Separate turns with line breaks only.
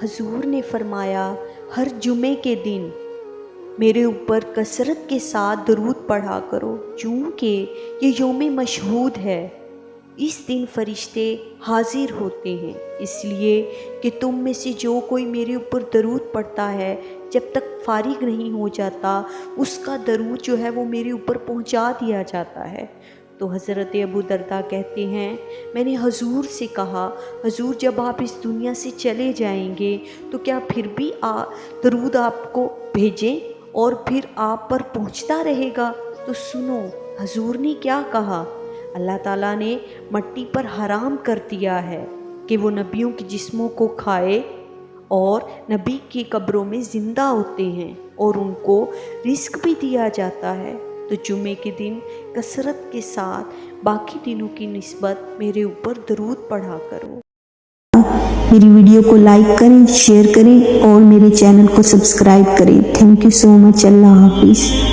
حضور نے فرمایا ہر جمعے کے دن میرے اوپر کثرت کے ساتھ درود پڑھا کرو، چونکہ یہ یوم مشہود ہے۔ اس دن فرشتے حاضر ہوتے ہیں، اس لیے کہ تم میں سے جو کوئی میرے اوپر درود پڑھتا ہے جب تک فارغ نہیں ہو جاتا، اس کا درود جو ہے وہ میرے اوپر پہنچا دیا جاتا ہے۔ تو حضرت ابو درداء کہتے ہیں، میں نے حضور سے کہا، حضور جب آپ اس دنیا سے چلے جائیں گے تو کیا پھر بھی درود آپ کو بھیجیں اور پھر آپ پر پہنچتا رہے گا؟ تو سنو حضور نے کیا کہا۔ اللہ تعالیٰ نے مٹی پر حرام کر دیا ہے کہ وہ نبیوں کے جسموں کو کھائے، اور نبی کی قبروں میں زندہ ہوتے ہیں اور ان کو رزق بھی دیا جاتا ہے۔ تو جمعے کے دن کثرت کے ساتھ باقی دنوں کی نسبت میرے اوپر درود پڑھا کرو۔
میری ویڈیو کو لائک کریں، شیئر کریں اور میرے چینل کو سبسکرائب کریں۔ تھینک یو سو مچ۔ اللہ حافظ۔